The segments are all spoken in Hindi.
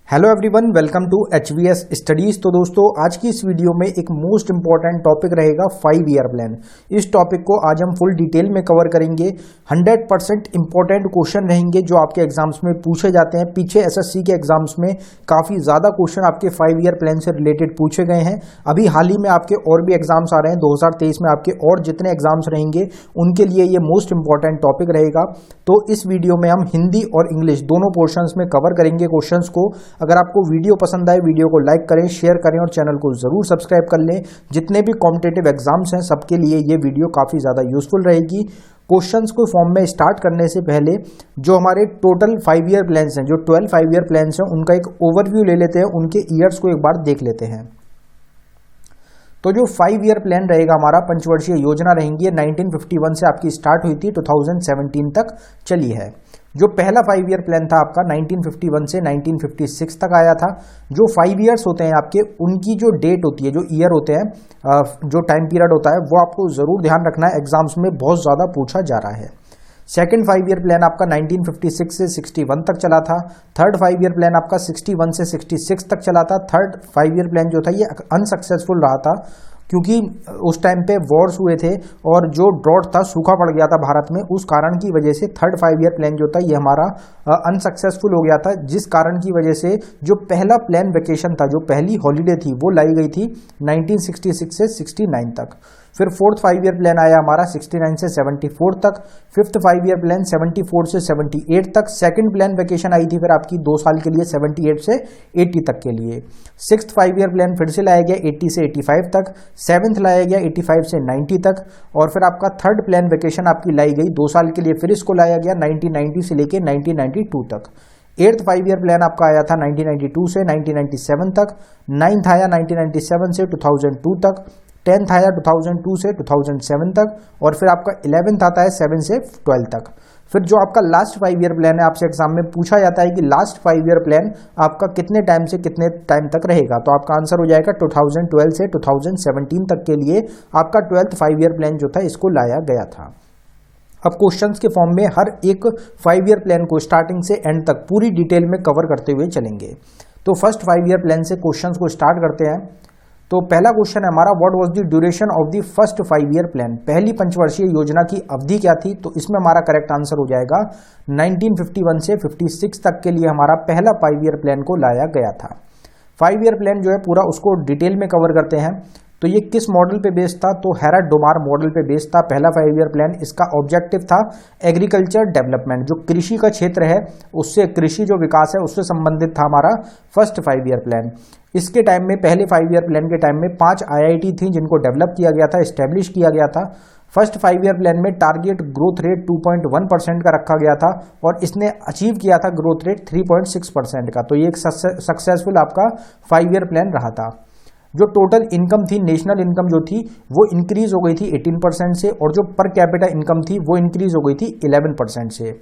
Hello everyone, welcome to HVS studies. तो दोस्तों, आज की इस वीडियो में एक मोस्ट इंपॉर्टेंट टॉपिक रहेगा 5 ईयर प्लान। इस टॉपिक को आज हम फुल डिटेल में कवर करेंगे। 100% इंपॉर्टेंट क्वेश्चन रहेंगे जो आपके एग्जाम्स में पूछे जाते हैं। पीछे SSC के एग्जाम्स में काफ़ी ज़्यादा क्वेश्चन आपके 5 ईयर प्लान से रिलेटेड पूछे गए हैं। अभी हाल ही में आपके और भी एग्जाम्स आ रहे हैं। 2023 में आपके और जितने एग्जाम्स रहेंगे उनके लिए ये मोस्ट इंपॉर्टेंट टॉपिक रहेगा। तो इस वीडियो में हम हिंदी और इंग्लिश दोनों पोर्शंस में कवर करेंगे क्वेश्चंस को। अगर आपको वीडियो पसंद आए, वीडियो को लाइक करें, शेयर करें और चैनल को जरूर सब्सक्राइब कर लें। जितने भी कॉम्पिटिटिव एग्जाम्स हैं सबके लिए ये वीडियो काफ़ी ज़्यादा यूजफुल रहेगी। क्वेश्चंस को फॉर्म में स्टार्ट करने से पहले जो हमारे टोटल 5 ईयर प्लान्स हैं, जो 12 5 ईयर प्लान्स हैं, उनका एक ओवरव्यू ले लेते हैं। उनके ईयर्स को एक बार देख लेते हैं। तो जो 5 ईयर प्लान रहेगा हमारा, पंचवर्षीय योजना रहेंगी, 1951 से आपकी स्टार्ट हुई थी, 2017 तक चली है। जो पहला 5 ईयर प्लान था आपका 1951 से 1956 तक आया था। जो 5 ईयर्स होते हैं आपके, उनकी जो डेट होती है, जो ईयर होते हैं, जो टाइम पीरियड होता है, वो आपको जरूर ध्यान रखना है। एग्जाम्स में बहुत ज्यादा पूछा जा रहा है। सेकेंड 5 ईयर प्लान आपका 1956 से 61 तक चला था। थर्ड 5 ईयर प्लान आपका 61 से 66 तक चला था। थर्ड 5 ईयर प्लान जो था ये अनसक्सेसफुल रहा था, क्योंकि उस टाइम पे वॉर्स हुए थे और जो ड्रॉट था, सूखा पड़ गया था भारत में। उस कारण की वजह से थर्ड 5 ईयर प्लान जो था ये हमारा अनसक्सेसफुल हो गया था, जिस कारण की वजह से जो पहला प्लान वेकेशन था, जो पहली हॉलीडे थी, वो लाई गई थी 1966 से 69 तक। फिर फोर्थ 5 ईयर प्लान आया हमारा 69 से 74 तक। फिफ्थ 5 ईयर प्लान 74 से 78 तक। सेकंड प्लान वेकेशन आई थी फिर आपकी 2 साल के लिए 78 से 80 तक के लिए। सिक्स्थ 5 ईयर प्लान फिर से लाया गया 80 से 85 तक। सेवन्थ लाया गया 85 से 90 तक। और फिर आपका थर्ड प्लान वेकेशन आपकी लाई गई 2 साल के लिए, फिर इसको लाया गया 1990 से लेके 1992 तक। एट्थ 5 ईयर प्लान आपका आया था 1992 से 1997 तक। नाइन्थ आया 1997 से 2002 तक। 10th आया 2002 से 2007 तक। और फिर आपका 11th आता है 7 से 12 तक। फिर जो आपका लास्ट 5 ईयर प्लान है, आपसे एग्जाम में पूछा जाता है कि लास्ट 5 ईयर प्लान आपका कितने टाइम से कितने टाइम तक रहेगा, तो आपका आंसर हो जाएगा 2012 से 2017 तक के लिए आपका 12th 5 ईयर प्लान जो था इसको लाया गया था। अब क्वेश्चंस के फॉर्म में हर एक 5 ईयर प्लान को स्टार्टिंग से एंड तक पूरी डिटेल में कवर करते हुए चलेंगे। तो फर्स्ट 5 ईयर प्लान से क्वेश्चंस को स्टार्ट करते हैं। तो पहला क्वेश्चन है हमारा, what was the duration of the first 5 year plan. पहली पंचवर्षीय योजना की अवधि क्या थी, तो इसमें हमारा करेक्ट आंसर हो जाएगा 1951 से 56 तक के लिए हमारा पहला 5 ईयर प्लान को लाया गया था। 5 ईयर प्लान जो है पूरा उसको डिटेल में कवर करते हैं। तो ये किस मॉडल पे बेस्ड था, तो हेराल्ड डोमार मॉडल पे बेस्ड था पहला 5 ईयर प्लान। इसका ऑब्जेक्टिव था एग्रीकल्चर डेवलपमेंट, जो कृषि का क्षेत्र है उससे, कृषि जो विकास है उससे संबंधित था हमारा फर्स्ट 5 ईयर प्लान। इसके टाइम में, पहले 5 ईयर प्लान के टाइम में 5 IIT थी जिनको डेवलप किया गया था, एस्टेब्लिश किया गया था। फर्स्ट 5 ईयर प्लान में टारगेट ग्रोथ रेट 2.1% का रखा गया था और इसने अचीव किया था ग्रोथ रेट 3.6% का। तो ये एक सक्सेसफुल आपका 5 ईयर प्लान रहा था। जो टोटल इनकम थी, नेशनल इनकम जो थी वो इंक्रीज हो गई थी 18% से, और जो पर कैपिटा इनकम थी वो इंक्रीज हो गई थी 11% से।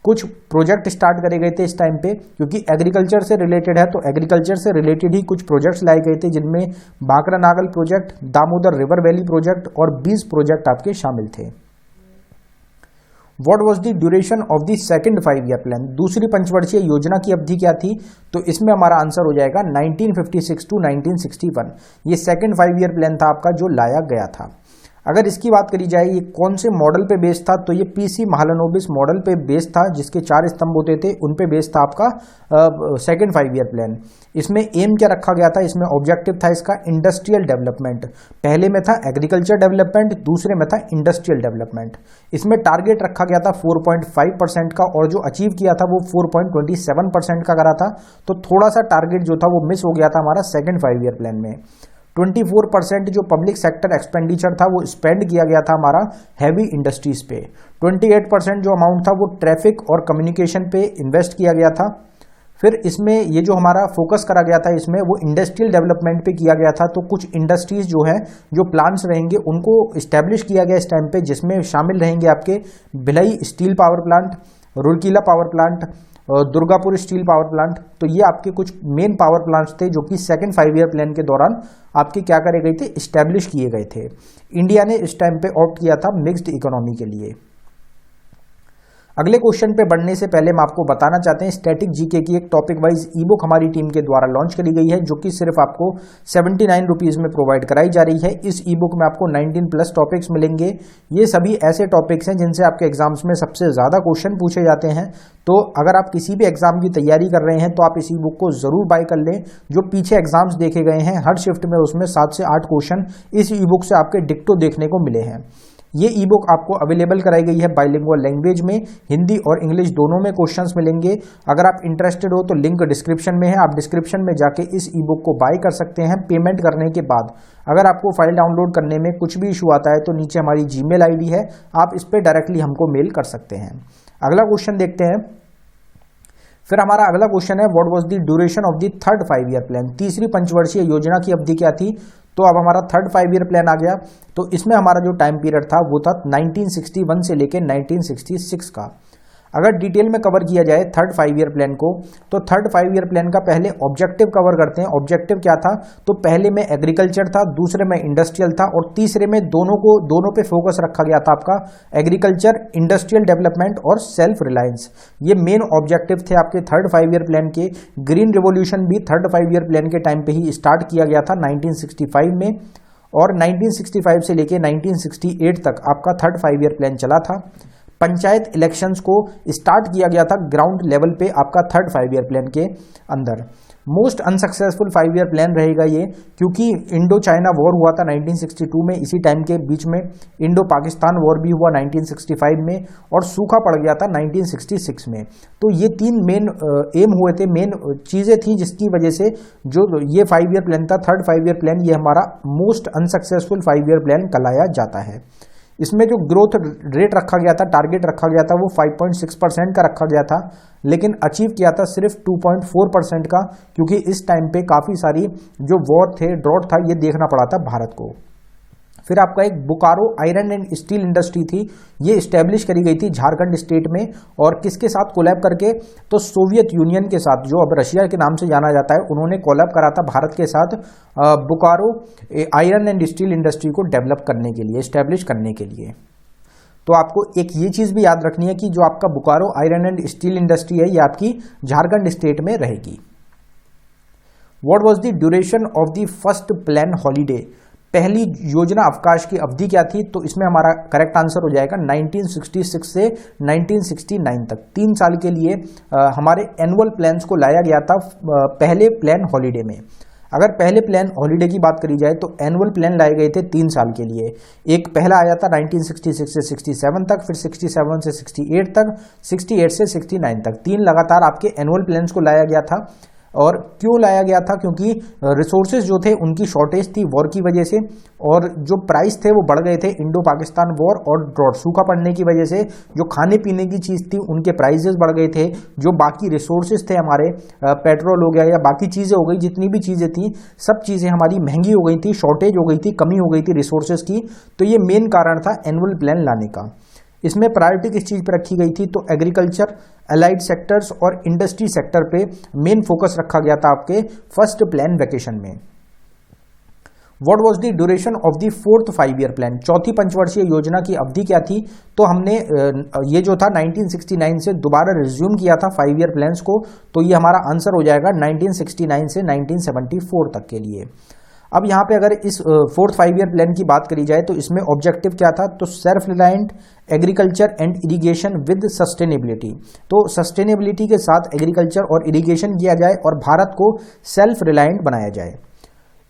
कुछ प्रोजेक्ट स्टार्ट करे गए थे इस टाइम पे, क्योंकि एग्रीकल्चर से रिलेटेड है, तो एग्रीकल्चर से रिलेटेड ही कुछ प्रोजेक्ट्स लाए गए थे, जिनमें Bhakra Nangal project, Damodar river valley project और 20 प्रोजेक्ट आपके शामिल थे। What was the duration of the second 5 year plan. दूसरी पंचवर्षीय योजना की अवधि क्या थी, तो इसमें हमारा आंसर हो जाएगा 1956 टू 1961। ये सेकंड 5 ईयर प्लान था आपका जो लाया गया था। अगर इसकी बात करी जाए ये कौन से मॉडल पे बेस्ड था, तो ये PC महालनोबिस मॉडल पे बेस्ड था, जिसके 4 स्तंभ होते थे, उन पे बेस्ड था आपका सेकंड 5 ईयर प्लान। इसमें एम क्या रखा गया था, इसमें ऑब्जेक्टिव था इसका इंडस्ट्रियल डेवलपमेंट। पहले में था एग्रीकल्चर डेवलपमेंट, दूसरे में था इंडस्ट्रियल डेवलपमेंट। इसमें टारगेट रखा गया था 4.5% का, और जो अचीव किया था वो 4.27% का करा था। तो थोड़ा सा टारगेट जो था वो मिस हो गया था हमारा सेकंड 5 ईयर प्लान में। 24% जो पब्लिक सेक्टर एक्सपेंडिचर था वो स्पेंड किया गया था हमारा हैवी इंडस्ट्रीज पे। 28% जो अमाउंट था वो ट्रैफिक और कम्युनिकेशन पे इन्वेस्ट किया गया था। फिर इसमें ये जो हमारा फोकस करा गया था इसमें वो इंडस्ट्रियल डेवलपमेंट पे किया गया था। तो कुछ इंडस्ट्रीज जो है, जो प्लांट्स रहेंगे, उनको इस्टेब्लिश किया गया इस टाइम पे, जिसमें शामिल रहेंगे आपके Bhilai steel power plant, Rourkela power plant, Durgapur steel power plant. तो ये आपके कुछ मेन पावर प्लांट्स थे जो कि सेकंड 5 ईयर प्लान के दौरान आपके क्या करे गए थे, इस्टेब्लिश किए गए थे। इंडिया ने इस टाइम पे ऑप्ट किया था मिक्स्ड इकोनॉमी के लिए। अगले क्वेश्चन पे बढ़ने से पहले हम आपको बताना चाहते हैं स्टैटिक जीके की एक टॉपिक वाइज ई बुक हमारी टीम के द्वारा लॉन्च करी गई है, जो कि सिर्फ आपको 79 रुपीज़ में प्रोवाइड कराई जा रही है। इस ई बुक में आपको 19 प्लस टॉपिक्स मिलेंगे। ये सभी ऐसे टॉपिक्स हैं जिनसे आपके एग्जाम्स में सबसे ज़्यादा क्वेश्चन पूछे जाते हैं। तो अगर आप किसी भी एग्जाम की तैयारी कर रहे हैं तो आप इस ई बुक को ज़रूर बाय कर लें। जो पीछे एग्जाम्स देखे गए हैं हर शिफ्ट में, उसमें 7 से 8 क्वेश्चन इस ई बुक से आपके डिक्टो देखने को मिले हैं। ये ई बुक आपको अवेलेबल कराई गई है बाइलिंगुअल लैंग्वेज में, हिंदी और इंग्लिश दोनों में क्वेश्चंस मिलेंगे। अगर आप इंटरेस्टेड हो तो लिंक डिस्क्रिप्शन में है, आप डिस्क्रिप्शन में जाके इस ई बुक को बाय कर सकते हैं पेमेंट करने के बाद। अगर आपको फाइल डाउनलोड करने में कुछ भी इशू आता है तो नीचे हमारी जीमेल आईडी है, आप इस पर डायरेक्टली हमको मेल कर सकते हैं। अगला क्वेश्चन देखते हैं। फिर हमारा अगला क्वेश्चन है what was the duration of the third 5 year plan. तीसरी पंचवर्षीय योजना की अवधि क्या थी? तो अब हमारा थर्ड 5 ईयर प्लान आ गया। तो इसमें हमारा जो टाइम पीरियड था वो था 1961 से लेकर 1966 का। अगर डिटेल में कवर किया जाए थर्ड 5 ईयर प्लान को, तो थर्ड 5 ईयर प्लान का पहले ऑब्जेक्टिव कवर करते हैं। ऑब्जेक्टिव क्या था? तो पहले में एग्रीकल्चर था, दूसरे में इंडस्ट्रियल था और तीसरे में दोनों पे फोकस रखा गया था आपका एग्रीकल्चर, इंडस्ट्रियल डेवलपमेंट और सेल्फ रिलायंस। ये मेन ऑब्जेक्टिव थे आपके थर्ड 5 ईयर प्लान के। ग्रीन रिवोल्यूशन भी थर्ड 5 ईयर प्लान के टाइम पे ही स्टार्ट किया गया था 1965 में, और 1965 से लेकर 1968 तक आपका थर्ड 5 ईयर प्लान चला था। पंचायत इलेक्शंस को स्टार्ट किया गया था ग्राउंड लेवल पे आपका थर्ड 5 ईयर प्लान के अंदर। मोस्ट अनसक्सेसफुल 5 ईयर प्लान रहेगा ये, क्योंकि इंडो चाइना वॉर हुआ था 1962 में, इसी टाइम के बीच में इंडो पाकिस्तान वॉर भी हुआ 1965 में, और सूखा पड़ गया था 1966 में। तो ये 3 मेन एम हुए थे, मेन चीज़ें थी जिसकी वजह से जो ये 5 ईयर प्लान था थर्ड 5 ईयर प्लान, ये हमारा मोस्ट अनसक्सेसफुल 5 ईयर प्लान कहलाया जाता है। इसमें जो ग्रोथ रेट रखा गया था, टारगेट रखा गया था, वो 5.6% का रखा गया था, लेकिन अचीव किया था सिर्फ 2.4% का, क्योंकि इस टाइम पे काफ़ी सारी जो वॉर थे, ड्रॉट था, ये देखना पड़ा था भारत को। फिर आपका एक Bokaro iron and steel industry थी, ये इस्टेब्लिश करी गई थी झारखंड स्टेट में, और किसके साथ कोलैब करके? तो सोवियत यूनियन के साथ, जो अब रशिया के नाम से जाना जाता है, उन्होंने कोलैब करा था भारत के साथ Bokaro iron and steel industry को डेवलप करने के लिए, इस्टेब्लिश करने के लिए। तो आपको एक ये चीज़ भी याद रखनी है कि जो आपका Bokaro iron and steel industry है, ये आपकी झारखंड स्टेट में रहेगी। What was the duration of the first plan holiday? पहली योजना अवकाश की अवधि क्या थी? तो इसमें हमारा करेक्ट आंसर हो जाएगा 1966 से 1969 तक। 3 साल के लिए हमारे एनुअल प्लान्स को लाया गया था पहले प्लान हॉलीडे में। अगर पहले प्लान हॉलीडे की बात करी जाए तो एनुअल प्लान लाए गए थे 3 साल के लिए। एक पहला आया था 1966 से 67 तक, फिर 67 से 68 तक, 68 से 69 तक। 3 लगातार आपके एनुअल प्लान्स को लाया गया था। और क्यों लाया गया था? क्योंकि रिसोर्सेज जो थे उनकी शॉर्टेज थी वॉर की वजह से, और जो प्राइस थे वो बढ़ गए थे इंडो पाकिस्तान वॉर और ड्रॉट, सूखा पड़ने की वजह से जो खाने पीने की चीज़ थी उनके प्राइसेस बढ़ गए थे। जो बाकी रिसोर्सेज थे हमारे, पेट्रोल हो गया या बाकी चीज़ें हो गई, जितनी भी चीज़ें थी सब चीज़ें हमारी महंगी हो गई थी, शॉर्टेज हो गई थी, कमी हो गई थी रिसोर्सेज की। तो ये मेन कारण था एनुअल प्लान लाने का। इसमें प्रायोरिटी किस चीज़ पर रखी गई थी? तो एग्रीकल्चर, अलाइड सेक्टर्स और इंडस्ट्री सेक्टर पे मेन फोकस रखा गया था आपके फर्स्ट प्लान वेकेशन में। What was the duration of the fourth 5 year plan? चौथी पंचवर्षीय योजना की अवधि क्या थी? तो हमने ये जो था 1969 से दोबारा रिज्यूम किया था 5 ईयर प्लान्स को, तो ये हमारा आंसर हो जाएगा 1969 से 1974 तक के लिए। अब यहाँ पे अगर इस फोर्थ 5 ईयर प्लान की बात करी जाए तो इसमें ऑब्जेक्टिव क्या था? तो self reliant agriculture and irrigation with sustainability. तो सस्टेनेबिलिटी के साथ एग्रीकल्चर और इरिगेशन किया जाए और भारत को सेल्फ रिलायंट बनाया जाए।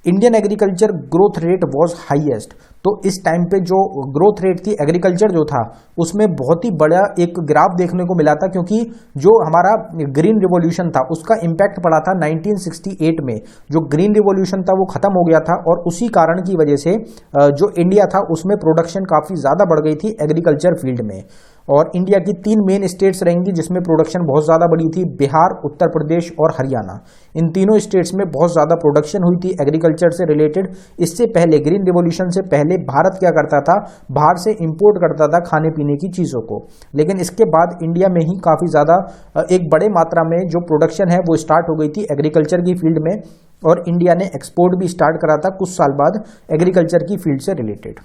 Indian agriculture growth rate was highest. तो इस टाइम पे जो ग्रोथ रेट थी एग्रीकल्चर जो था उसमें बहुत ही बड़ा एक ग्राफ देखने को मिला था, क्योंकि जो हमारा ग्रीन रिवॉल्यूशन था उसका इम्पैक्ट पड़ा था 1968 में। जो ग्रीन रिवॉल्यूशन था वो खत्म हो गया था और उसी कारण की वजह से जो इंडिया था उसमें प्रोडक्शन काफ़ी ज़्यादा बढ़ गई थी एग्रीकल्चर फील्ड में। और इंडिया की 3 मेन स्टेट्स रहेंगी जिसमें प्रोडक्शन बहुत ज़्यादा बढ़ी थी, बिहार, उत्तर प्रदेश और हरियाणा। इन तीनों स्टेट्स में बहुत ज़्यादा प्रोडक्शन हुई थी एग्रीकल्चर से रिलेटेड। इससे पहले ग्रीन रिवॉल्यूशन से पहले भारत क्या करता था? बाहर से इंपोर्ट करता था खाने पीने की चीज़ों को, लेकिन इसके बाद इंडिया में ही काफ़ी ज़्यादा एक बड़े मात्रा में जो प्रोडक्शन है वो स्टार्ट हो गई थी एग्रीकल्चर की फील्ड में, और इंडिया ने एक्सपोर्ट भी स्टार्ट करा था कुछ साल बाद एग्रीकल्चर की फील्ड से रिलेटेड।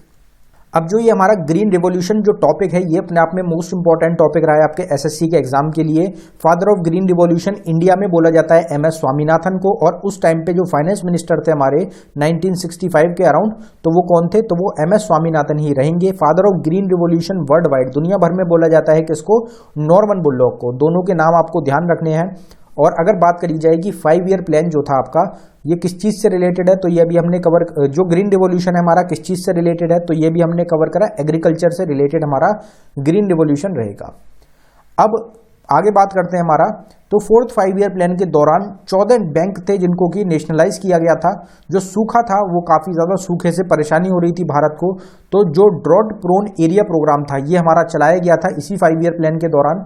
अब जो ये हमारा ग्रीन रिवॉल्यूशन जो टॉपिक है, ये अपने आप में मोस्ट इंपॉर्टेंट टॉपिक रहा है आपके एसएससी के एग्जाम के लिए। Father of green revolution India में बोला जाता है एमएस स्वामीनाथन को, और उस टाइम पे जो फाइनेंस मिनिस्टर थे हमारे 1965 के अराउंड, तो वो कौन थे? तो वो एमएस स्वामीनाथन ही रहेंगे। Father of green revolution world wide दुनिया भर में बोला जाता है किसको? नॉर्मन बोरलॉग को। दोनों के नाम आपको ध्यान रखने हैं। और अगर बात करी जाएगी 5 ईयर प्लान जो था आपका, ये किस चीज से रिलेटेड है? तो ये भी हमने कवर, जो ग्रीन रिवॉल्यूशन है हमारा किस चीज से रिलेटेड है? तो ये भी हमने कवर करा, एग्रीकल्चर से रिलेटेड हमारा ग्रीन रिवॉल्यूशन रहेगा। अब आगे बात करते हैं हमारा, तो 4th 5 ईयर प्लान के दौरान 14 बैंक थे जिनको कि नेशनलाइज किया गया था। जो सूखा था वो काफी ज्यादा सूखे से परेशानी हो रही थी भारत को, तो जो ड्रॉट प्रोन एरिया प्रोग्राम था ये हमारा चलाया गया था इसी 5 ईयर प्लान के दौरान।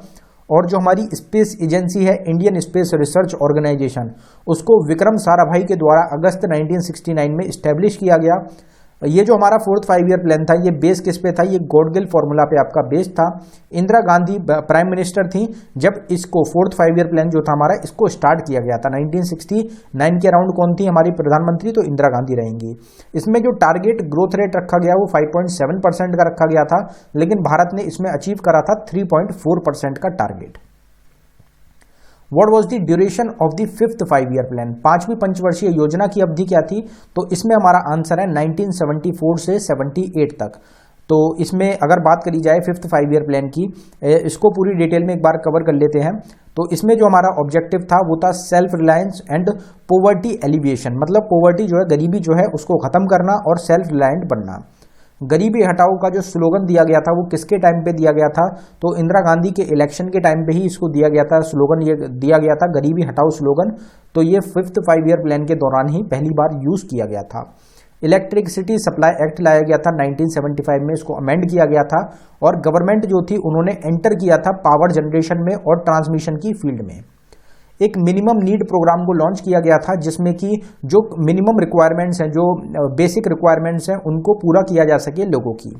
और जो हमारी स्पेस एजेंसी है इंडियन स्पेस रिसर्च ऑर्गेनाइजेशन, उसको विक्रम साराभाई के द्वारा अगस्त 1969 में स्टैब्लिश किया गया। ये जो हमारा 4th 5 ईयर प्लान था ये बेस किस पे था? ये गॉडगिल फॉर्मूला पे आपका बेस था। इंदिरा गांधी प्राइम मिनिस्टर थी जब इसको 4th 5 ईयर प्लान जो था हमारा, इसको स्टार्ट किया गया था 1969 के अराउंड। कौन थी हमारी प्रधानमंत्री? तो इंदिरा गांधी रहेंगी। इसमें जो टारगेट ग्रोथ रेट रखा गया वो 5.7% का रखा गया था, लेकिन भारत ने इसमें अचीव करा था 3.4% का target. What was the duration of the 5th 5 year plan? 5वीं पंचवर्षीय योजना की अवधि क्या थी? तो इसमें हमारा आंसर है 1974 से 78 तक। तो इसमें अगर बात करी जाए 5th 5 ईयर प्लान की, इसको पूरी डिटेल में एक बार कवर कर लेते हैं। तो इसमें जो हमारा ऑब्जेक्टिव था वो था self reliance and poverty alleviation, मतलब पॉवर्टी जो है, गरीबी जो है उसको खत्म करना और सेल्फ रिलायंट बनना। गरीबी हटाओ का जो स्लोगन दिया गया था वो किसके टाइम पे दिया गया था? तो इंदिरा गांधी के इलेक्शन के टाइम पे ही इसको दिया गया था, स्लोगन ये दिया गया था गरीबी हटाओ स्लोगन। तो ये 5th 5 ईयर प्लान के दौरान ही पहली बार यूज किया गया था। इलेक्ट्रिसिटी सप्लाई एक्ट लाया गया था 1975 में, इसको अमेंड किया गया था। और गवर्नमेंट जो थी उन्होंने एंटर किया था पावर जनरेशन में और ट्रांसमिशन की फील्ड में। एक मिनिमम नीड प्रोग्राम को लॉन्च किया गया था जिसमें कि जो मिनिमम रिक्वायरमेंट्स हैं, जो बेसिक रिक्वायरमेंट्स हैं, उनको पूरा किया जा सके लोगों की।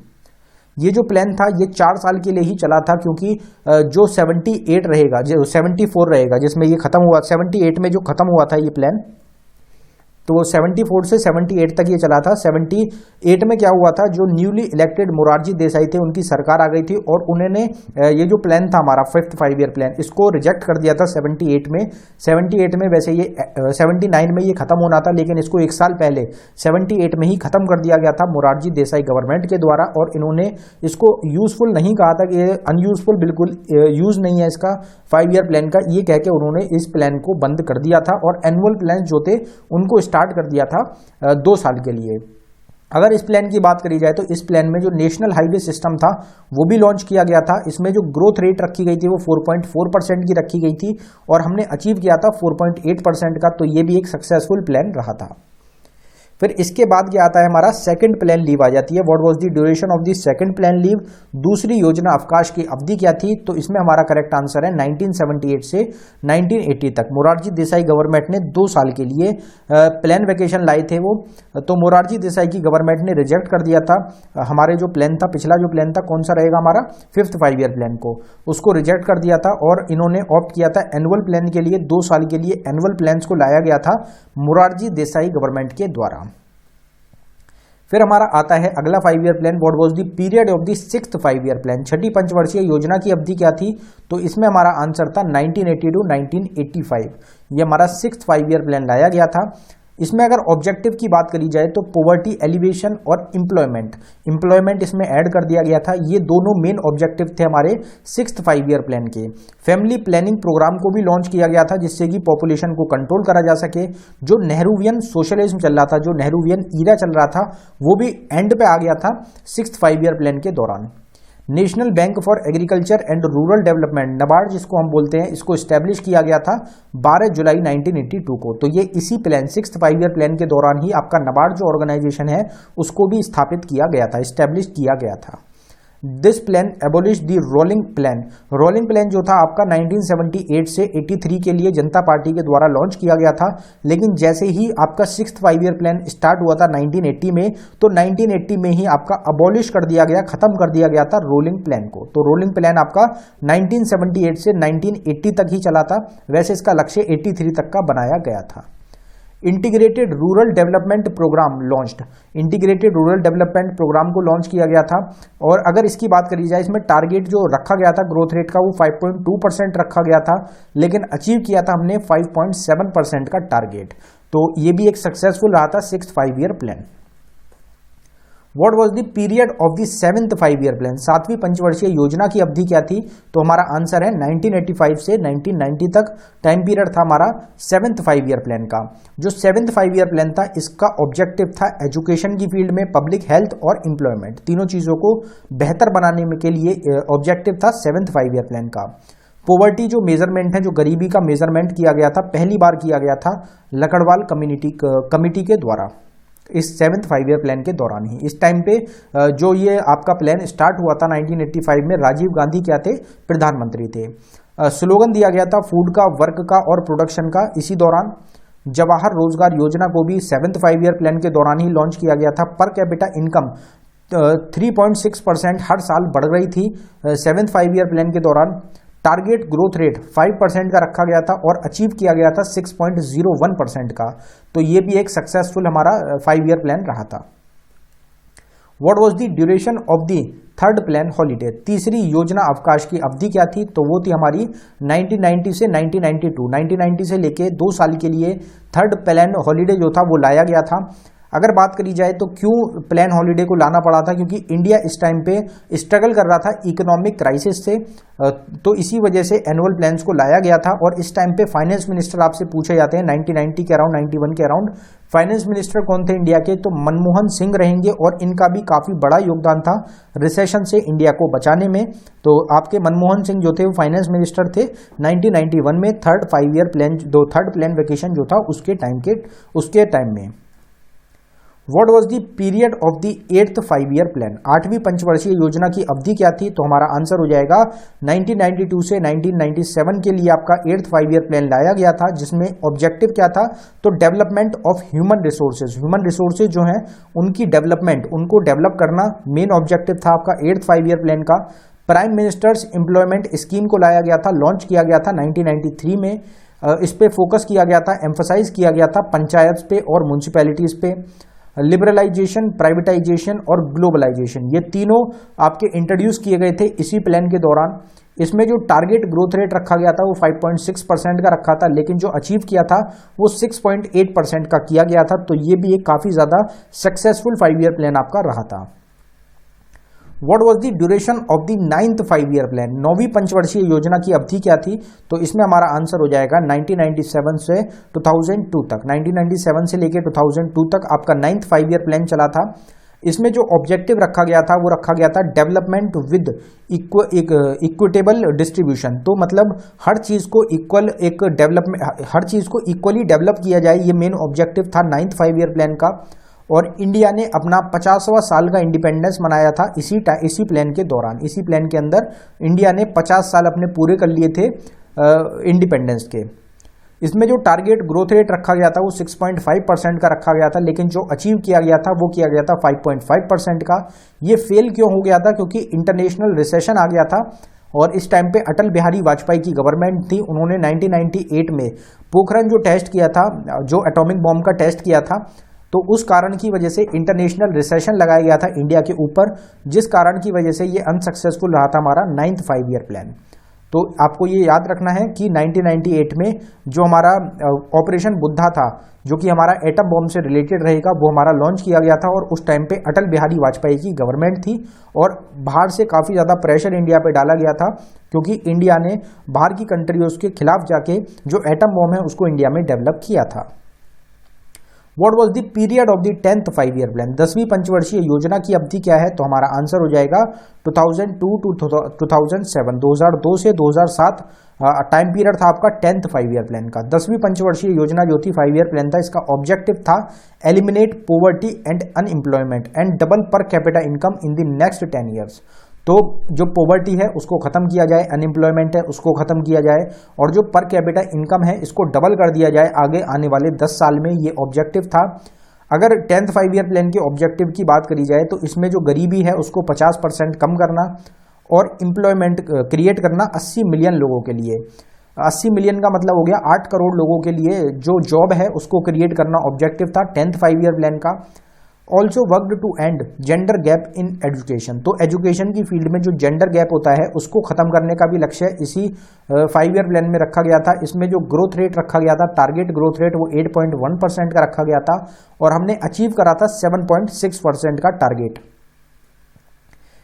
ये जो प्लान था ये 4 साल के लिए ही चला था, क्योंकि जो 78 रहेगा, जो 74 रहेगा जिसमें ये खत्म हुआ, 78 में जो खत्म हुआ था ये प्लान, तो 74 से 78 तक ये चला था। 78 में क्या हुआ था, जो न्यूली इलेक्टेड मोरारजी देसाई थे उनकी सरकार आ गई थी और उन्होंने ये जो प्लान था हमारा 5th 5 ईयर प्लान, इसको रिजेक्ट कर दिया था 78 में। 78 में वैसे ये 79 में ये खत्म होना था, लेकिन इसको 1 साल पहले 78 में ही खत्म कर दिया गया था मोरारजी देसाई गवर्नमेंट के द्वारा। और इन्होंने इसको यूजफुल नहीं कहा था कि ये अनयूजफुल, बिल्कुल यूज नहीं है इसका 5 ईयर प्लान का, ये कह के उन्होंने इस प्लान को बंद कर दिया था। और एनुअल प्लान जो थे उनको स्टार्ट कर दिया था 2 साल के लिए। अगर इस प्लान की बात करी जाए तो इस प्लान में जो नेशनल हाईवे सिस्टम था वो भी लॉन्च किया गया था। इसमें जो ग्रोथ रेट रखी गई थी वो 4.4% की रखी गई थी और हमने अचीव किया था 4.8% का, तो ये भी एक सक्सेसफुल प्लान रहा था। फिर इसके बाद क्या आता है हमारा सेकंड प्लान लीव आ जाती है। What was the duration of the second plan leave? दूसरी योजना अवकाश की अवधि क्या थी? तो इसमें हमारा करेक्ट आंसर है 1978 से 1980 तक। मोरारजी देसाई गवर्नमेंट ने 2 साल के लिए प्लान वेकेशन लाए थे वो, तो मोरारजी देसाई की गवर्नमेंट ने रिजेक्ट कर दिया था। हमारे जो प्लान था, पिछला जो प्लान था कौन सा रहेगा हमारा 5th 5 ईयर प्लान को, उसको रिजेक्ट कर दिया था और इन्होंने ऑप्ट किया था एनुअल प्लान के लिए। 2 साल के लिए एनुअल प्लान्स को लाया गया था मोरारजी देसाई गवर्नमेंट के द्वारा। फिर हमारा आता है अगला 5 year plan. What was the period of the 6th 5 year plan? छठी पंचवर्षीय योजना की अवधि क्या थी? तो इसमें हमारा आंसर था 1980 to 1985। ये हमारा 6th 5 ईयर प्लान लाया गया था। इसमें अगर ऑब्जेक्टिव की बात करी जाए तो पॉवर्टी एलिवेशन और एम्प्लॉयमेंट इसमें ऐड कर दिया गया था। ये दोनों मेन ऑब्जेक्टिव थे हमारे 6th 5 ईयर प्लान के। फैमिली प्लानिंग प्रोग्राम को भी लॉन्च किया गया था जिससे कि पॉपुलेशन को कंट्रोल करा जा सके। जो नेहरूवियन सोशलिज्म चल रहा था, जो नेहरूवियन ईरा चल रहा था, वो भी एंड पे आ गया था 6th 5 ईयर प्लान के दौरान। National bank for agriculture and rural development, NABARD जिसको हम बोलते हैं, इसको स्टैब्लिश किया गया था 12 जुलाई 1982 को। तो ये इसी प्लान 6th 5 ईयर प्लान के दौरान ही आपका नबार्ड जो ऑर्गेनाइजेशन है उसको भी स्थापित किया गया था, स्टैब्लिश किया गया था। This plan abolish the rolling plan. Rolling plan जो था आपका 1978 से 83 के लिए जनता पार्टी के द्वारा लॉन्च किया गया था, लेकिन जैसे ही आपका 6th 5 ईयर प्लान स्टार्ट हुआ था 1980 में, तो 1980 में ही आपका अबॉलिश कर दिया गया, खत्म कर दिया गया था रोलिंग प्लान को। तो रोलिंग प्लान आपका 1978 से 1980 तक ही चला था, वैसे इसका लक्ष्य 83 तक का बनाया गया था। Integrated rural development programme launched, integrated rural development programme को लॉन्च किया गया था। और अगर इसकी बात करी जाए, इसमें टारगेट जो रखा गया था ग्रोथ रेट का वो 5.2% रखा गया था, लेकिन अचीव किया था हमने 5.7% का टारगेट। तो ये भी एक सक्सेसफुल रहा था 6th 5 year plan. What was the period of the 7th 5 year plan, 7वीं पंचवर्षीय योजना की अवधि क्या थी? तो हमारा आंसर है 1985 से 1990 तक टाइम पीरियड था हमारा 7th 5 ईयर प्लान का। जो 7th 5 ईयर प्लान था, इसका ऑब्जेक्टिव था एजुकेशन की फील्ड में, पब्लिक हेल्थ और एम्प्लॉयमेंट, तीनों चीजों को बेहतर बनाने में के लिए ऑब्जेक्टिव था 7th 5 ईयर प्लान का। पॉवर्टी जो मेजरमेंट है, जो गरीबी का मेजरमेंट किया गया था, पहली बार किया गया था लकड़वाल कमिटी के द्वारा, इस 7th 5 ईयर प्लान के दौरान ही। इस टाइम पे जो ये आपका प्लान स्टार्ट हुआ था 1985 में, राजीव गांधी क्या थे? प्रधानमंत्री थे। स्लोगन दिया गया था फूड का, वर्क का और प्रोडक्शन का। इसी दौरान जवाहर रोजगार योजना को भी 7th 5 ईयर प्लान के दौरान ही लॉन्च किया गया था। पर कैपिटा इनकम 3.6% हर साल बढ़ रही थी 7th 5 ईयर प्लान के दौरान। टारगेट ग्रोथ रेट 5% का रखा गया था और अचीव किया गया था 6.01% का। तो ये भी एक सक्सेसफुल हमारा 5 ईयर प्लान रहा था। What was the duration of the 3rd plan holiday, तीसरी योजना अवकाश की अवधि क्या थी? तो वो थी हमारी 1990 से 1992, 1990 से लेके 2 साल के लिए 3rd प्लान हॉलीडे जो था वो लाया गया था। अगर बात करी जाए तो क्यों प्लान हॉलीडे को लाना पड़ा था? क्योंकि इंडिया इस टाइम पे स्ट्रगल कर रहा था इकोनॉमिक क्राइसिस से, तो इसी वजह से एनुअल प्लान्स को लाया गया था। और इस टाइम पे फाइनेंस मिनिस्टर आपसे पूछे जाते हैं 1990 के अराउंड, 91 के अराउंड फाइनेंस मिनिस्टर कौन थे इंडिया के? तो मनमोहन सिंह रहेंगे। और इनका भी काफी बड़ा योगदान था रिसेशन से इंडिया को बचाने में। तो आपके मनमोहन सिंह जो थे वो फाइनेंस मिनिस्टर थे 1991 में। 3rd 5 year plan, 3rd plan vacation जो था उसके टाइम में। What was the period of the 8th 5 year plan, 8वीं पंचवर्षीय योजना की अवधि क्या थी? तो हमारा आंसर हो जाएगा 1992 से 1997 के लिए आपका 8th 5 ईयर प्लान लाया गया था, जिसमें ऑब्जेक्टिव क्या था? तो development of human resources, human resources जो हैं उनकी डेवलपमेंट, उनको डेवलप करना मेन ऑब्जेक्टिव था आपका 8th 5 ईयर प्लान का। प्राइम मिनिस्टर्स एम्प्लॉयमेंट स्कीम को लाया गया था, लॉन्च किया गया था 1993 में। इस पे फोकस किया गया था, एम्फोसाइज किया गया था पंचायत पे और म्यूनिसिपैलिटीज पे। लिबरलाइजेशन, प्राइवेटाइजेशन और ग्लोबलाइजेशन, ये तीनों आपके इंट्रोड्यूस किए गए थे इसी प्लान के दौरान। इसमें जो टारगेट ग्रोथ रेट रखा गया था वो 5.6% का रखा था, लेकिन जो अचीव किया था वो 6.8% का किया गया था। तो ये भी एक काफी ज्यादा सक्सेसफुल 5 ईयर प्लान आपका रहा था। What was the duration of the 9th 5 year plan, 9वीं पंचवर्षीय योजना की अवधि क्या थी? तो इसमें हमारा आंसर हो जाएगा 1997 से 2002 तक, 1997 से लेकर 2002 तक आपका 9th 5 ईयर प्लान चला था। इसमें जो ऑब्जेक्टिव रखा गया था वो रखा गया था डेवलपमेंट विद इक्विटेबल डिस्ट्रीब्यूशन। तो मतलब हर चीज को इक्वल, एक डेवलपमेंट, हर चीज को इक्वली डेवलप किया जाए, ये मेन ऑब्जेक्टिव था 9th 5 ईयर प्लान का। और इंडिया ने अपना 50वां साल का इंडिपेंडेंस मनाया था इसी प्लान के दौरान। इसी प्लान के अंदर इंडिया ने 50 साल अपने पूरे कर लिए थे इंडिपेंडेंस के। इसमें जो टारगेट ग्रोथ रेट रखा गया था वो 6.5% का रखा गया था, लेकिन जो अचीव किया गया था वो किया गया था 5.5% का। ये फेल क्यों हो गया था? क्योंकि इंटरनेशनल रिसेशन आ गया था और इस टाइम पे अटल बिहारी वाजपेयी की गवर्नमेंट थी। उन्होंने 1998 में पोखरण जो टेस्ट किया था, जो एटॉमिक बॉम्ब का टेस्ट किया था, तो उस कारण की वजह से इंटरनेशनल रिसेशन लगाया गया था इंडिया के ऊपर, जिस कारण की वजह से ये अनसक्सेसफुल रहा था हमारा 9th 5 ईयर प्लान। तो आपको ये याद रखना है कि 1998 में जो हमारा ऑपरेशन बुद्धा था, जो कि हमारा एटम बॉम्ब से रिलेटेड रहेगा, वो हमारा लॉन्च किया गया था। और उस टाइम पे अटल बिहारी वाजपेयी की गवर्नमेंट थी और बाहर से काफ़ी ज़्यादा प्रेशर इंडिया पे डाला गया था, क्योंकि इंडिया ने बाहर की कंट्रीज के खिलाफ जाके जो एटम बॉम्ब है उसको इंडिया में डेवलप किया था। What was the period of the 10th 5 year plan, 10वीं पंचवर्षीय योजना की अवधि क्या है? तो हमारा आंसर हो जाएगा 2002 to 2007, 2002 से 2007 टाइम पीरियड था आपका 10th 5 ईयर प्लान का। 10वीं पंचवर्षीय योजना जो थी 5 ईयर प्लान था, इसका ऑब्जेक्टिव था eliminate poverty and unemployment and double per capita income in the next 10 years. तो जो पॉवर्टी है उसको खत्म किया जाए, अनएम्प्लॉयमेंट है उसको खत्म किया जाए, और जो पर कैपिटा इनकम है इसको डबल कर दिया जाए आगे आने वाले 10 साल में। ये ऑब्जेक्टिव था। अगर 10th 5 ईयर प्लान के ऑब्जेक्टिव की बात करी जाए तो इसमें जो गरीबी है उसको 50% कम करना और एम्प्लॉयमेंट क्रिएट करना 80 मिलियन लोगों के लिए। 80 मिलियन का मतलब हो गया 8 करोड़ लोगों के लिए जो जॉब है उसको क्रिएट करना ऑब्जेक्टिव था 10th 5 ईयर प्लान का। Also worked to end gender gap in education, तो एजुकेशन की फील्ड में जो जेंडर गैप होता है उसको खत्म करने का भी लक्ष्य इसी 5 ईयर प्लान में रखा गया था। इसमें जो ग्रोथ रेट रखा गया था, टारगेट ग्रोथ रेट, वो 8.1% का रखा गया था और हमने अचीव करा था 7.6% का टारगेट।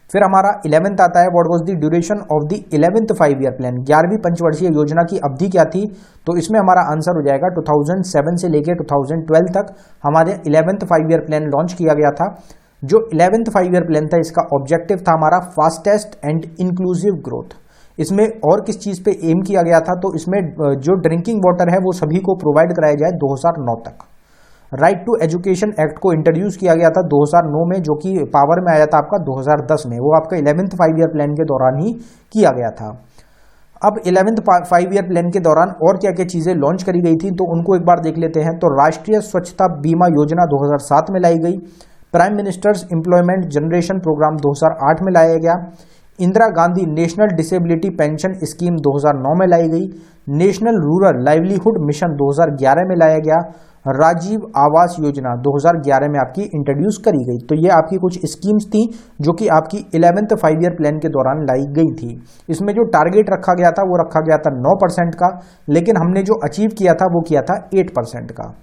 फिर हमारा 11th आता है, what was the duration of the 11th 5 year plan, 11वीं पंचवर्षीय योजना की अवधि क्या थी। तो इसमें हमारा आंसर हो जाएगा 2007 से लेकर 2012 तक हमारे 11th 5 ईयर प्लान लॉन्च किया गया था। जो 11th 5 ईयर प्लान था इसका ऑब्जेक्टिव था हमारा फास्टेस्ट एंड इंक्लूसिव ग्रोथ। इसमें और किस चीज पे एम किया गया था, तो इसमें जो ड्रिंकिंग वाटर है वो सभी को प्रोवाइड कराया जाए 2009 तक। राइट टू एजुकेशन एक्ट को इंट्रोड्यूस किया गया था 2009 में, जो कि पावर में आया था आपका 2010 में, वो आपका 11th 5 ईयर प्लान के दौरान ही किया गया था। अब 11th 5 ईयर प्लान के दौरान और क्या क्या चीजें लॉन्च करी गई थी, तो उनको एक बार देख लेते हैं। तो राष्ट्रीय स्वच्छता बीमा योजना 2007 में लाई गई, prime minister's employment generation programme 2008 में लाया गया, Indira Gandhi national disability pension scheme 2009 में लाई गई, नेशनल रूरल लाइवलीहुड मिशन 2011 में लाया गया, राजीव आवास योजना 2011 में आपकी इंट्रोड्यूस करी गई। तो ये आपकी कुछ स्कीम्स थी जो कि आपकी 11th 5 ईयर प्लान के दौरान लाई गई थी। इसमें जो टारगेट रखा गया था वो रखा गया था 9% का, लेकिन हमने जो अचीव किया था वो किया था 8% का।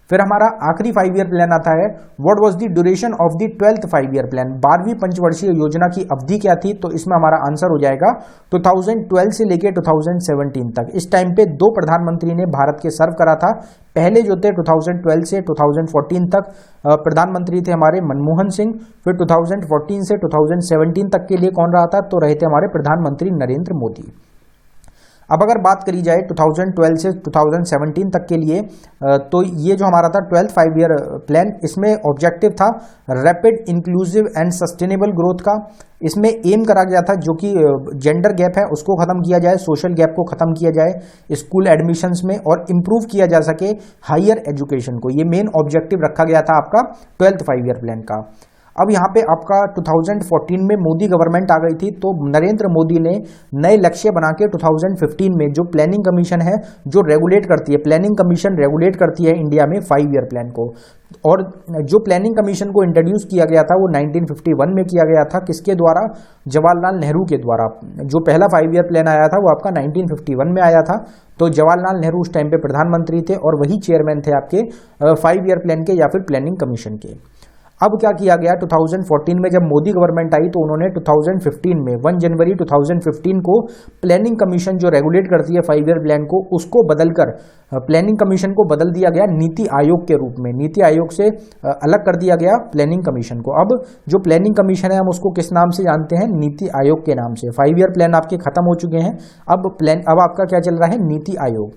फिर हमारा आखिरी 5 ईयर प्लान आता है, what was the duration of the 12th 5 year plan, 12वीं पंचवर्षीय योजना की अवधि क्या थी। तो इसमें हमारा आंसर हो जाएगा 2012 से लेकर 2017 तक। इस टाइम पे 2 प्रधानमंत्री ने भारत के सर्व करा था। पहले जो थे 2012 से 2014 तक प्रधानमंत्री थे हमारे मनमोहन सिंह। फिर 2014 से 2017 तक के लिए कौन रहा था, तो रहे थे हमारे प्रधानमंत्री नरेंद्र मोदी। अब अगर बात करी जाए 2012 से 2017 तक के लिए, तो ये जो हमारा था 12th 5 ईयर प्लान, इसमें ऑब्जेक्टिव था rapid inclusive and sustainable growth का। इसमें एम करा गया था जो कि जेंडर गैप है उसको खत्म किया जाए, सोशल गैप को खत्म किया जाए स्कूल एडमिशन्स में, और इम्प्रूव किया जा सके हायर एजुकेशन को। ये मेन ऑब्जेक्टिव रखा गया था आपका 12th 5 ईयर प्लान का। अब यहाँ पे आपका 2014 में मोदी गवर्नमेंट आ गई थी, तो नरेंद्र मोदी ने नए लक्ष्य बना के 2015 में जो प्लानिंग कमीशन है जो रेगुलेट करती है, प्लानिंग कमीशन रेगुलेट करती है इंडिया में 5 ईयर प्लान को। और जो प्लानिंग कमीशन को इंट्रोड्यूस किया गया था वो 1951 में किया गया था। किसके द्वारा? जवाहरलाल नेहरू के द्वारा। जो पहला 5 ईयर प्लान आया था वो आपका 1951 में आया था। तो जवाहरलाल नेहरू उस टाइम पे प्रधानमंत्री थे और वही चेयरमैन थे आपके 5 ईयर प्लान के या फिर प्लानिंग कमीशन के। अब क्या किया गया 2014 में जब मोदी गवर्नमेंट आई तो उन्होंने 2015 में 1 जनवरी 2015 को प्लानिंग कमीशन जो रेगुलेट करती है 5 ईयर प्लान को, उसको बदलकर प्लानिंग कमीशन को बदल दिया गया नीति आयोग के रूप में। नीति आयोग से अलग कर दिया गया प्लानिंग कमीशन को। अब जो प्लानिंग कमीशन है हम उसको किस नाम से जानते हैं? नीति आयोग के नाम से। 5 ईयर प्लान आपके खत्म हो चुके हैं, अब आपका क्या चल रहा है? नीति आयोग।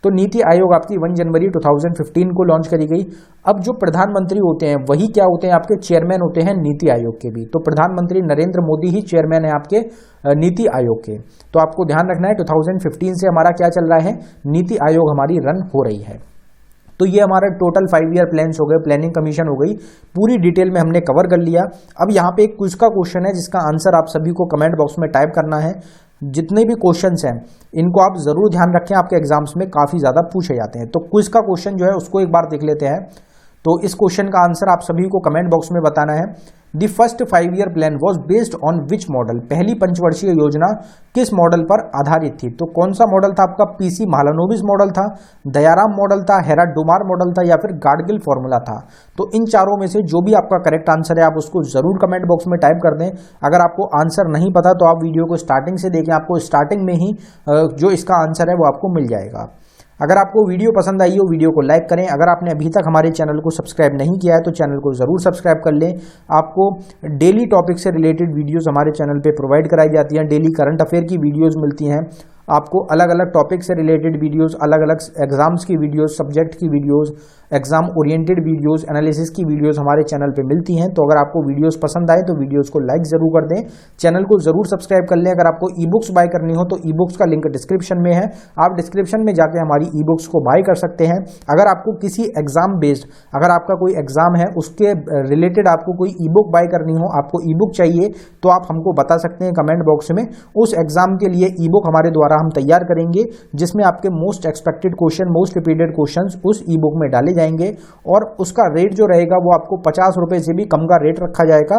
तो नीति आयोग आपकी 1 जनवरी 2015 को लॉन्च करी गई। अब जो प्रधानमंत्री होते हैं वही क्या होते हैं? आपके चेयरमैन होते हैं नीति आयोग के भी। तो प्रधानमंत्री नरेंद्र मोदी ही चेयरमैन है आपके नीति आयोग के। तो आपको ध्यान रखना है 2015 से हमारा क्या चल रहा है? नीति आयोग हमारी रन हो रही है। तो ये हमारा टोटल 5 ईयर प्लान्स हो गए, प्लानिंग कमीशन हो गई, पूरी डिटेल में हमने कवर कर लिया। अब यहाँ पे एक क्विज का क्वेश्चन है जिसका आंसर आप सभी को कमेंट बॉक्स में टाइप करना है। जितने भी क्वेश्चंस हैं इनको आप जरूर ध्यान रखें, आपके एग्जाम्स में काफी ज्यादा पूछे जाते हैं। तो क्विज का क्वेश्चन जो है उसको एक बार देख लेते हैं। तो इस क्वेश्चन का आंसर आप सभी को कमेंट बॉक्स में बताना है। The first 5 year plan was based on which model? पहली पंचवर्षीय योजना किस मॉडल पर आधारित थी? तो कौन सा मॉडल था आपका? पीसी महालनोबिस मॉडल था, दयाराम मॉडल था, हेराल्ड डोमार मॉडल था या फिर गाडगिल फॉर्मूला था? तो इन चारों में से जो भी आपका करेक्ट आंसर है आप उसको जरूर कमेंट बॉक्स में टाइप कर दें। अगर आपको आंसर नहीं पता तो आप वीडियो को स्टार्टिंग से देखें, आपको स्टार्टिंग में ही जो इसका आंसर है वो आपको मिल जाएगा। अगर आपको वीडियो पसंद आई हो वीडियो को लाइक करें। अगर आपने अभी तक हमारे चैनल को सब्सक्राइब नहीं किया है तो चैनल को जरूर सब्सक्राइब कर लें। आपको डेली टॉपिक से रिलेटेड वीडियोस हमारे चैनल पे प्रोवाइड कराई जाती हैं, डेली करंट अफेयर की वीडियोस मिलती हैं आपको, अलग अलग टॉपिक से रिलेटेड वीडियोस, अलग अलग एग्जाम्स की वीडियोस, सब्जेक्ट की videos, exam oriented videos, analysis की वीडियोस हमारे चैनल पे मिलती हैं। तो अगर आपको वीडियोस पसंद आए तो वीडियोस को लाइक जरूर कर दें, चैनल को जरूर सब्सक्राइब कर लें। अगर आपको ई बुक्स बाय करनी हो तो ई बुक्स का लिंक डिस्क्रिप्शन में है, आप डिस्क्रिप्शन में जाकर हमारी ई बुक्स को बाय कर सकते हैं। अगर आपको किसी एग्जाम बेस्ड, अगर आपका कोई एग्जाम है उसके रिलेटेड आपको कोई ई बुक बाय करनी हो, आपको ई बुक चाहिए तो आप हमको बता सकते हैं कमेंट बॉक्स में। उस एग्जाम के लिए ई बुक हमारे द्वारा द्वारा हम तैयार करेंगे, जिसमें आपके most expected question, most repeated questions उस ई बुक में डाले जाएंगे और उसका रेट जो रहेगा वो आपको 50 रुपए से भी कम का रेट रखा जाएगा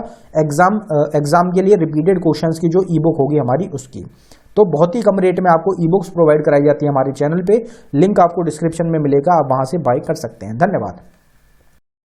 एग्जाम के लिए रिपीटेड क्वेश्चंस की जो ई बुक होगी हमारी उसकी। तो बहुत ही कम रेट में आपको ई बुक्स प्रोवाइड कराई जाती है हमारे चैनल पे। लिंक आपको डिस्क्रिप्शन में मिलेगा, आप वहां से बाय कर सकते हैं। धन्यवाद।